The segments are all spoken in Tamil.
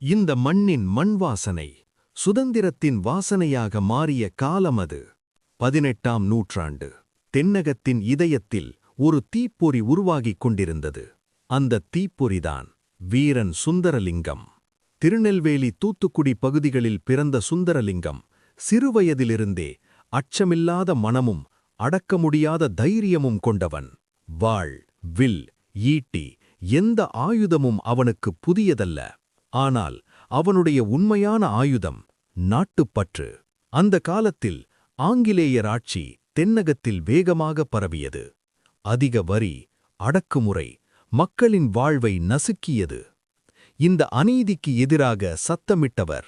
இந்த மண்ணின் மண் வாசனை சுதந்திரத்தின் வாசனையாக மாறிய காலம் அது. 18ஆம் நூற்றாண்டு. தென்னகத்தின் இதயத்தில் ஒரு தீப்பொறி உருவாகிக் கொண்டிருந்தது. அந்த தீப்பொறிதான் வீரன் சுந்தரலிங்கம். திருநெல்வேலி தூத்துக்குடி பகுதிகளில் பிறந்த சுந்தரலிங்கம் சிறுவயதிலிருந்தே அச்சமில்லாத மனமும் அடக்க முடியாத தைரியமும் கொண்டவன். வாள், வில், ஈட்டி, எந்த ஆயுதமும் அவனுக்கு புதியதல்ல. ஆனால் அவனுடைய உண்மையான ஆயுதம் நாட்டுப்பற்று. அந்த காலத்தில் ஆங்கிலேயர் ஆட்சி தென்னகத்தில் வேகமாக பரவியது. அதிக வரி, அடக்குமுறை மக்களின் வாழ்வை நசுக்கியது. இந்த அநீதிக்கு எதிராக சத்தமிட்டவர்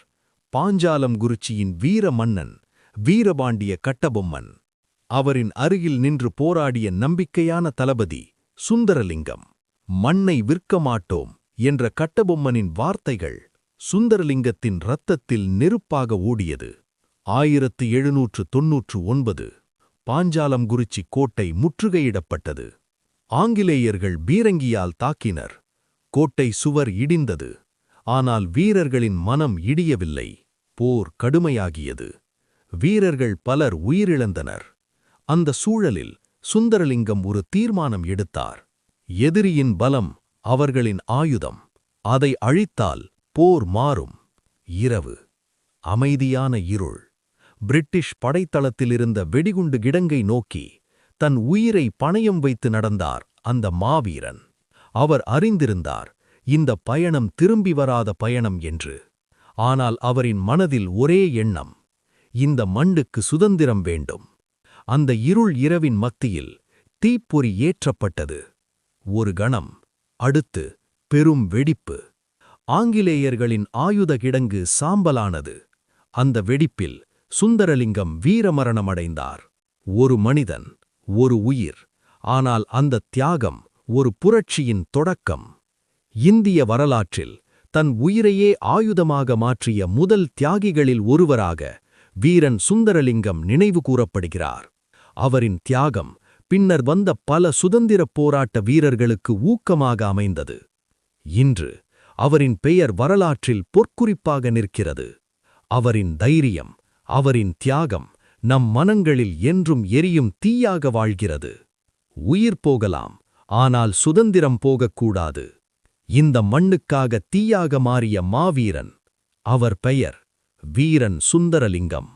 பாஞ்சாலம் குறிச்சியின் வீர மன்னன் வீரபாண்டிய கட்டபொம்மன். அவரின் அருகில் நின்று போராடிய நம்பிக்கையான தளபதி சுந்தரலிங்கம். மண்ணை விற்க மாட்டோம் என்ற கட்டபொம்மனின் வார்த்தைகள் சுந்தரலிங்கத்தின் இரத்தத்தில் நெருப்பாக ஓடியது. 1799 பாஞ்சாலம் குறிச்சி கோட்டை முற்றுகையிடப்பட்டது. ஆங்கிலேயர்கள் பீரங்கியால் தாக்கினர். கோட்டை சுவர் இடிந்தது. ஆனால் வீரர்களின் மனம் இடியவில்லை. போர் கடுமையாகியது. வீரர்கள் பலர் உயிரிழந்தனர். அந்த சூழலில் சுந்தரலிங்கம் ஒரு தீர்மானம் எடுத்தார். எதிரியின் பலம் அவர்களின் ஆயுதம். அதை அழித்தால் போர் மாறும். இரவு. அமைதியான இருள். பிரிட்டிஷ் படைத்தளத்திலிருந்த வெடிகுண்டு கிடங்கை நோக்கி தன் உயிரை பணயம் வைத்து நடந்தார் அந்த மாவீரன். அவர் அறிந்திருந்தார் இந்த பயணம் திரும்பி வராத பயணம் என்று. ஆனால் அவரின் மனதில் ஒரே எண்ணம், இந்த மண்ணுக்கு சுதந்திரம் வேண்டும். அந்த இருள் இரவின் மத்தியில் தீப்பொறி ஏற்றப்பட்டது. ஒரு கணம். அடுத்து பெரும் வெடிப்பு. ஆங்கிலேயர்களின் ஆயுத கிடங்கு சாம்பலானது. அந்த வெடிப்பில் சுந்தரலிங்கம் வீரமரணமடைந்தார். ஒரு மனிதன், ஒரு உயிர். ஆனால் அந்த தியாகம் ஒரு புரட்சியின் தொடக்கம். இந்திய வரலாற்றில் தன் உயிரையே ஆயுதமாக மாற்றிய முதல் தியாகிகளில் ஒருவராக வீரன் சுந்தரலிங்கம் நினைவு கூறப்படுகிறார். அவரின் தியாகம் பின்னர் வந்த பல சுதந்திரப் போராட்ட வீரர்களுக்கு ஊக்கமாக அமைந்தது. இன்று அவரின் பெயர் வரலாற்றில் பொற்குறிப்பாக நிற்கிறது. அவரின் தைரியம், அவரின் தியாகம் நம் மனங்களில் என்றும் எரியும் தீயாக வாழ்கிறது. உயிர் போகலாம், ஆனால் சுதந்திரம் போகக்கூடாது. இந்த மண்ணுக்காக தீயாக மாறிய மாவீரன். அவர் பெயர் வீரன் சுந்தரலிங்கம்.